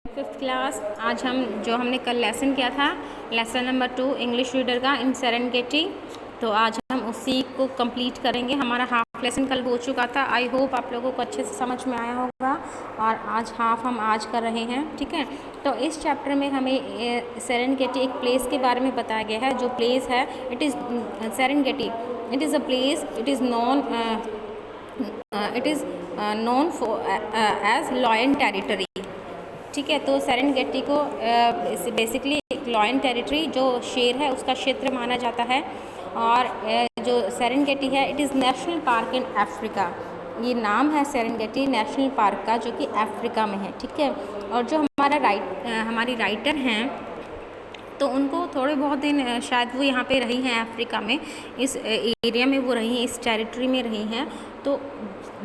Fifth class. आज हमने कल लेसन किया था, लेसन नंबर 2 इंग्लिश रीडर का इन सेरेंगेटी। तो आज हम उसी को कंप्लीट करेंगे। हमारा हाफ लेसन कल हो चुका था। आई होप आप लोगों को अच्छे से समझ में आया होगा। और आज हाफ हम आज कर रहे हैं, ठीक है। तो इस चैप्टर में हमें सेरेंगेटी एक प्लेस के बारे में बताया गया है। जो प्लेस है, it is Serengeti, it is a place, it is known as lion territory, ठीक है। तो सेरेंगेटी को बेसिकली एक लॉयन टेरिटरी जो शेर है उसका क्षेत्र माना जाता है। और जो सेरेंगेटी है, it is national park in Africa. ये नाम है सेरेंगेटी नेशनल पार्क का, जो कि अफ्रीका में है, ठीक है। और जो हमारी राइटर हैं, तो उनको थोड़े बहुत दिन शायद वो यहाँ पे रही हैं अफ्रीका में, इस एरिया में वो रही हैं, इस टेरिटरी में रही हैं। तो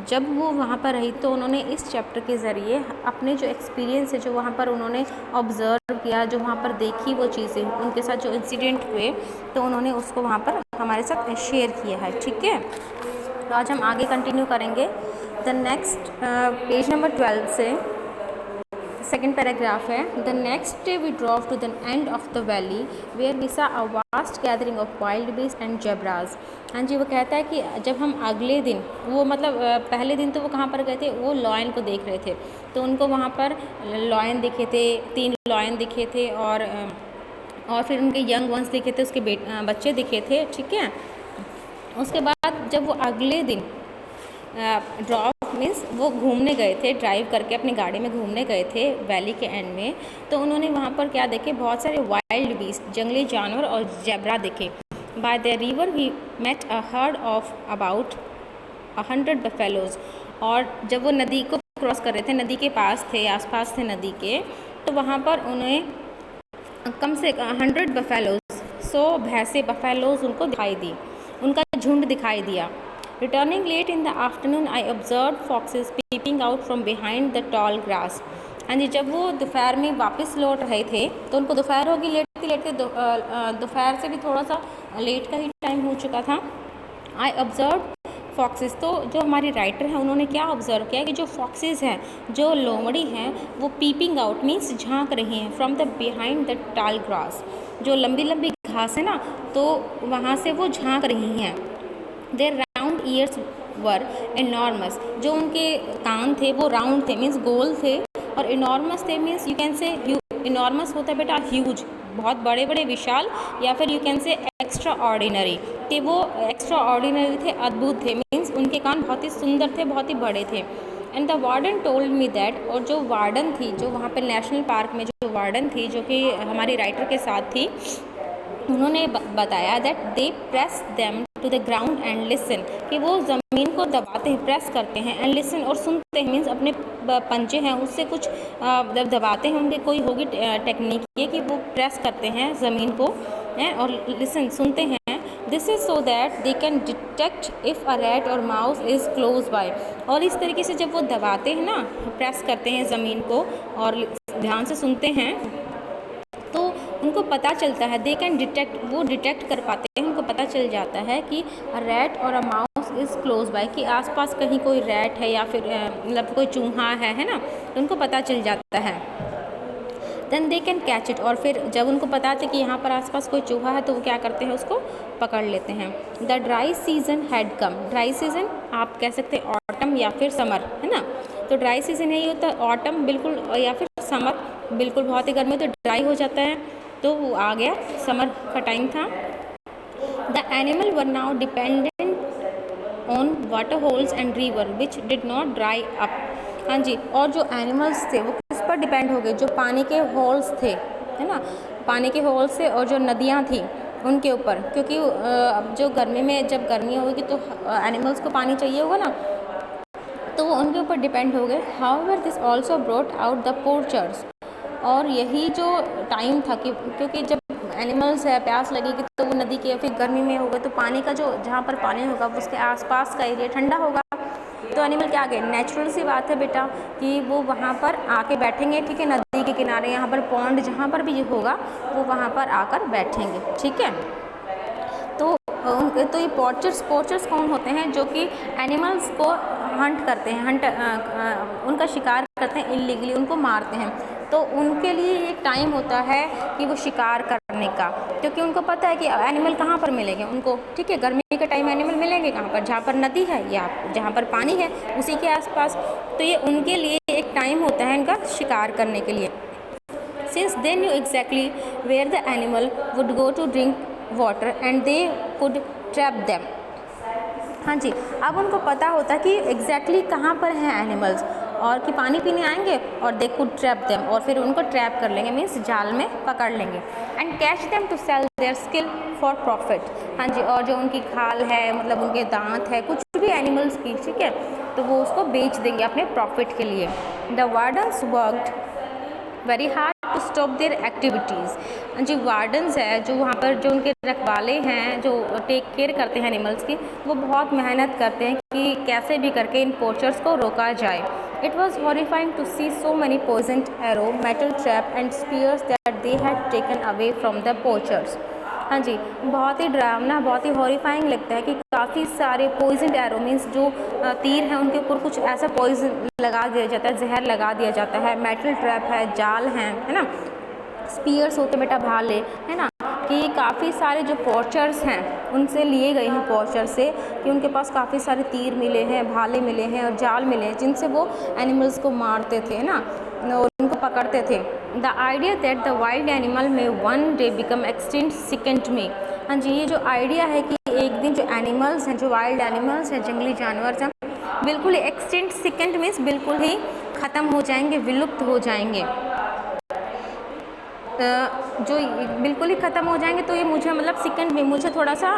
जब वो वहाँ पर रही तो उन्होंने इस चैप्टर के ज़रिए अपने जो एक्सपीरियंस है, जो वहाँ पर उन्होंने ऑब्ज़र्व किया, जो वहाँ पर देखी वो चीज़ें, उनके साथ जो इंसिडेंट हुए, तो उन्होंने उसको वहाँ पर हमारे साथ शेयर किया है, ठीक है। तो आज हम आगे कंटिन्यू करेंगे। द नेक्स्ट पेज नंबर 12 से सेकेंड पैराग्राफ है। The next day we drove to the end of the valley where we saw a vast gathering of wild beast and zebras. हाँ जी, वो कहता है कि जब हम अगले दिन, वो मतलब पहले दिन तो वो कहाँ पर गए थे, वो लॉयन को देख रहे थे। तो उनको वहाँ पर लॉयन दिखे थे, 3 लॉयन दिखे थे, और फिर उनके यंग वंस दिखे थे, उसके बच्चे दिखे थे, ठीक है। उसके बाद जब वो अगले दिन ड्रॉप मीन्स वो घूमने गए थे, ड्राइव करके अपनी गाड़ी में घूमने गए थे वैली के एंड में, तो उन्होंने वहाँ पर क्या देखे, बहुत सारे वाइल्ड बीस्ट, जंगली जानवर और जेब्रा देखे। By the river we met a herd of about 100 buffaloes. और जब वो नदी को क्रॉस कर रहे थे, नदी के पास थे, आसपास थे नदी के, तो वहाँ पर उन्हें कम से 100 बफेलोज, 100 भैंसे, बफेलोज उनको दिखाई दी, उनका झुंड दिखाई दिया। Returning late in the afternoon, I observed foxes peeping out from behind the tall grass. हाँ जी, जब वो दोपहर में वापस लौट रहे थे, तो उनको दोपहर होगी, लेटते लेटते दोपहर से भी थोड़ा सा लेट का ही टाइम हो चुका था। I observed फॉक्सेस, तो जो हमारी राइटर है उन्होंने क्या ऑब्जर्व किया कि जो फॉक्सेस हैं, जो लोमड़ी हैं, वो पीपिंग आउट मीन्स झांक रही हैं फ्रॉम द बिहाइंड द टाल ग्रास। जो लंबी लंबी घास है ना, तो वहाँ से वो झांक रही हैं। Their round ears were enormous, जो उनके कान थे वो राउंड थे, मीन्स गोल थे, और इनॉर्मस थे means you can say, enormous होता है बेटा ह्यूज, बहुत बड़े बड़े, विशाल, या फिर you can say extra ordinary, कि वो एक्स्ट्रा ऑर्डिनरी थे, अद्भुत थे, मीन्स उनके कान बहुत ही सुंदर थे, बहुत ही बड़े थे। And the warden told me that, और जो वार्डन थी, जो वहाँ पर नेशनल पार्क में जो वार्डन थी, जो कि हमारी राइटर के साथ थी, उन्होंने बताया that they press them to the ground and listen, कि वो ज़मीन को दबाते हैं, प्रेस करते हैं, एंड लिसन, और सुनते हैं, मीन्स अपने पंजे हैं उससे कुछ दबाते हैं, उनकी कोई होगी टेक्निक ये कि वो प्रेस करते हैं ज़मीन को, और लिसन, सुनते हैं। This is so that they can detect if a rat और माउस इज़ क्लोज बाय। और इस तरीके से जब वो दबाते हैं ना, प्रेस करते हैं ज़मीन को और ध्यान से सुनते हैं, तो उनको पता चलता है, दे कैन डिटेक्ट, वो डिटेक्ट कर पाते हैं, उनको पता चल जाता है कि रैट और a mouse is close by, कि आसपास कहीं कोई रैट है या फिर मतलब कोई चूहा है ना, तो उनको पता चल जाता है। Then they can catch it, और फिर जब उनको पता है कि यहाँ पर आसपास कोई चूहा है, तो वो क्या करते हैं, उसको पकड़ लेते हैं। The dry season had come, dry season आप कह सकते हैं ऑटम या फिर समर, है ना। तो ड्राई सीजन यही होता है, ऑटम बिल्कुल, या फिर समर बिल्कुल बहुत ही गर्मी, तो ड्राई हो जाता है, तो वो आ गया, समर का टाइम था। The animal were now dependent on water holes and river which did not dry up. हाँ जी, और जो एनिमल्स थे वो किस पर डिपेंड हो गए, जो पानी के होल्स थे, है ना, पानी के होल्स से, और जो नदियाँ थी उनके ऊपर, क्योंकि जो गर्मी में, जब गर्मी होगी तो एनिमल्स को पानी चाहिए होगा ना, तो वो उनके ऊपर डिपेंड हो गए। However this also brought out the poachers, और यही जो टाइम था कि क्योंकि जब एनिमल्स है, प्यास लगेगी तो वो नदी के, फिर गर्मी में होगा तो पानी का जो, जहाँ पर पानी होगा उसके आसपास का एरिया ठंडा होगा, तो एनिमल क्या आ गए, नेचुरल सी बात है बेटा कि वो वहाँ पर आके बैठेंगे, ठीक है, नदी के किनारे, यहाँ पर पॉन्ड जहाँ पर भी होगा वो वहाँ पर आकर बैठेंगे, ठीक है। तो ये पोर्चर्स कौन होते हैं, जो कि एनिमल्स को हंट करते हैं, उनका शिकार करते हैं इलीगली, उनको मारते हैं। तो उनके लिए एक टाइम होता है कि वो शिकार करने का, क्योंकि उनको पता है कि एनिमल कहाँ पर मिलेंगे उनको, ठीक है। गर्मी के टाइम एनिमल मिलेंगे कहाँ पर, जहाँ पर नदी है या जहाँ पर पानी है उसी के आसपास। तो ये उनके लिए एक टाइम होता है इनका शिकार करने के लिए। Since they knew exactly where the animal would go to drink water and they could trap them। हाँ जी, अब उनको पता होता कि एग्जैक्टली कहाँ पर हैं एनिमल्स और कि पानी पीने आएंगे, और दे कुड ट्रैप देम, और फिर उनको ट्रैप कर लेंगे, मीन्स जाल में पकड़ लेंगे। And catch them to sell their skill for profit. हाँ जी, और जो उनकी खाल है, मतलब उनके दांत है, कुछ भी एनिमल्स की, ठीक है, तो वो उसको बेच देंगे अपने प्रॉफिट के लिए। The wardens worked very hard to stop their activities. जी, वार्डन्स है जो वहाँ पर जो उनके रखवाले हैं, जो टेक केयर करते हैं एनिमल्स की, वो बहुत मेहनत करते हैं कि कैसे भी करके इन पोचर्स को रोका जाए। It was horrifying to see so many poisoned arrow, metal trap and spears that they had taken away from the poachers. हाँ जी, बहुत ही डरावना, बहुत ही हॉरिफाइंग लगता है कि काफ़ी सारे पॉइजन एरो, मीन्स जो तीर हैं उनके ऊपर कुछ ऐसा पॉइजन लगा दिया जाता है, जहर लगा दिया जाता है, मेटल ट्रैप है, जाल हैं, है ना, स्पीयर्स होते बेटा भाले, है ना, कि काफ़ी सारे जो पोचर्स हैं उनसे लिए गए हैं, पोचर से, कि उनके पास काफ़ी सारे तीर मिले हैं, भाले मिले हैं और जाल मिले हैं जिनसे वो एनिमल्स को मारते थे, है ना, और उनको पकड़ते थे। The idea that the wild animal may one day become extinct सिकेंड में। हाँ जी, ये जो आइडिया है कि एक दिन जो एनिमल्स हैं, जो वाइल्ड एनिमल्स हैं, जंगली जानवर हैं, बिल्कुल एक्सटिंक्ट सिकेंड मीन्स बिल्कुल ही ख़त्म हो जाएंगे, विलुप्त हो जाएंगे, जो बिल्कुल ही ख़त्म हो जाएंगे। तो ये मुझे मतलब सेकंड में मुझे थोड़ा सा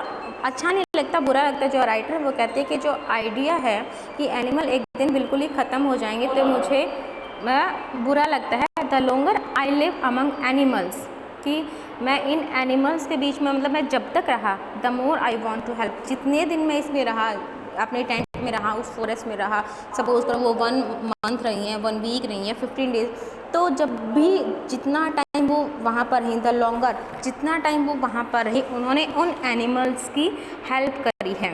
अच्छा नहीं लगता, बुरा लगता है। जो राइटर वो कहते हैं कि जो आइडिया है कि एनिमल एक दिन बिल्कुल ही ख़त्म हो जाएंगे, तो मुझे बुरा लगता है। The longer I live among animals, कि मैं इन एनिमल्स के बीच में, मतलब मैं जब तक रहा, the more I want to help. जितने दिन मैं इसमें रहा, अपने टेंट में रहा, उस फॉरेस्ट में रहा, सपोज करो वो 1 मंथ रही हैं, 1 वीक रही हैं, 15 डेज, तो जब भी जितना टाइम वो वहाँ पर रही, द लॉन्गर जितना टाइम वो वहाँ पर रही, उन्होंने उन एनिमल्स की हेल्प करी है।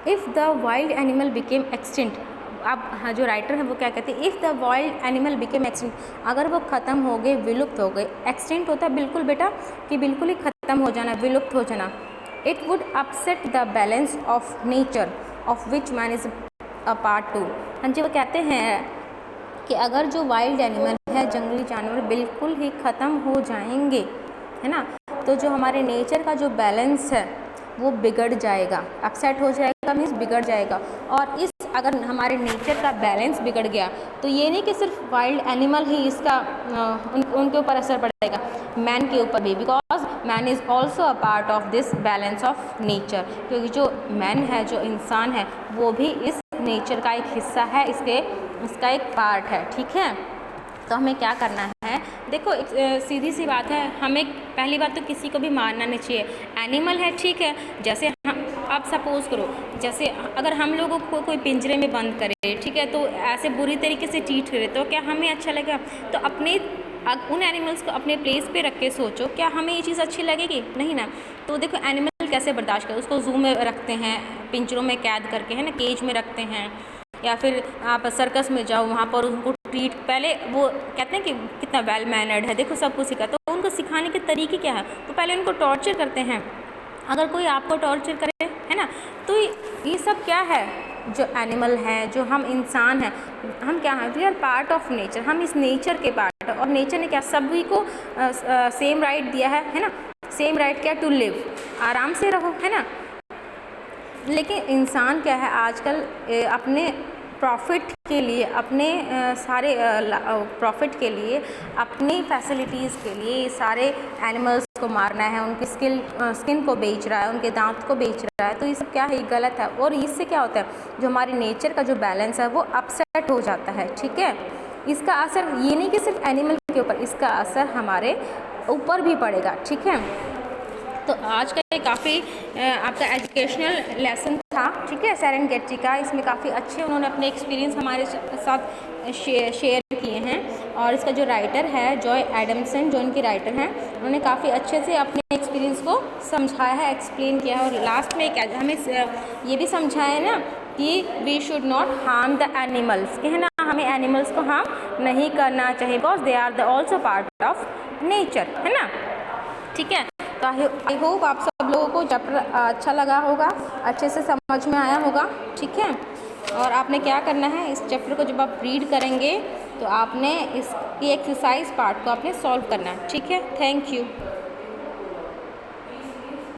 If the wild animal became extinct, अब हाँ, जो राइटर है वो क्या कहते हैं, if the wild animal became extinct, अगर वो ख़त्म हो गए, विलुप्त हो गए। एक्सटिंक्ट होता है बिल्कुल बेटा कि बिल्कुल ही ख़त्म हो जाना, विलुप्त हो जाना। It would upset the balance of nature of which man is a part two. हाँ जी, वो कहते हैं कि अगर जो वाइल्ड एनिमल है, जंगली जानवर बिल्कुल ही ख़त्म हो जाएंगे, है ना, तो जो हमारे नेचर का जो बैलेंस है वो बिगड़ जाएगा। अपसेट हो जाएगा मीन्स बिगड़ जाएगा। और इस अगर हमारे नेचर का बैलेंस बिगड़ गया, तो ये नहीं कि सिर्फ वाइल्ड एनिमल ही इसका उनके ऊपर असर पड़ेगा, मैन के ऊपर भी, because man is also a part of this balance of nature. क्योंकि जो मैन है, जो इंसान है, वो भी इस नेचर का एक हिस्सा है, इसका एक पार्ट है, ठीक है। तो हमें क्या करना है, देखो एक सीधी सी बात है, हमें पहली बात तो किसी को भी मारना नहीं चाहिए। एनिमल है, ठीक है, जैसे हम आप सपोज़ करो, जैसे अगर हम लोगों को कोई पिंजरे में बंद करे, ठीक है, तो ऐसे बुरी तरीके से ट्रीट करे, तो क्या हमें अच्छा लगेगा? तो अपने उन एनिमल्स को अपने प्लेस पे रख के सोचो, क्या हमें ये चीज़ अच्छी लगेगी? नहीं ना। तो देखो एनिमल कैसे बर्दाश्त करे, उसको जू में रखते हैं, पिंजरों में कैद करके, है ना, केज में रखते हैं, या फिर आप सर्कस में जाओ, वहाँ पर उनको ट्रीट, पहले वो कहते हैं कि कितना वेल मैनर्ड है, देखो सब कुछ सिखा, तो उनको सिखाने के तरीके क्या है, तो पहले उनको टॉर्चर करते हैं। अगर कोई आपको टॉर्चर करे, है ना, तो ये सब क्या है, जो एनिमल है, जो हम इंसान हैं, हम क्या हैं, we are part of nature, हम इस नेचर के पार्ट है। और नेचर ने क्या सभी को सेम राइट दिया है ना, सेम राइट क्या, टू लिव, आराम से रहो, है ना। लेकिन इंसान क्या है आजकल अपने प्रॉफिट के लिए, अपने सारे प्रॉफिट के लिए, अपनी फैसिलिटीज़ के लिए सारे एनिमल्स को मारना है, उनकी स्किन को बेच रहा है, उनके दांत को बेच रहा है, तो ये सब क्या है, गलत है। और इससे क्या होता है, जो हमारे नेचर का जो बैलेंस है वो अपसेट हो जाता है, ठीक है। इसका असर ये नहीं कि सिर्फ एनिमल के ऊपर, इसका असर हमारे ऊपर भी पड़ेगा, ठीक है। तो आज का ये काफ़ी आपका एजुकेशनल लेसन था, ठीक है, सेरेंगेटी का। इसमें काफ़ी अच्छे उन्होंने अपने एक्सपीरियंस हमारे साथ शेयर किए हैं। और इसका जो राइटर है जॉय एडमसन, जो इनकी राइटर हैं, उन्होंने काफ़ी अच्छे से अपने एक्सपीरियंस को समझाया है, एक्सप्लेन किया है। और लास्ट में हमें ये भी समझाया है ना कि we should not harm the animals, कि है ना, हमें एनिमल्स को हार्म नहीं करना चाहिए, because they are the also part of nature, है ना। ठीक है, तो आई होप आप सब लोगों को चैप्टर अच्छा लगा होगा, अच्छे से समझ में आया होगा। ठीक है, और आपने क्या करना है, इस चैप्टर को जब आप रीड करेंगे तो आपने इसकी एक्सरसाइज पार्ट को आपने सॉल्व करना है। ठीक है, थैंक यू।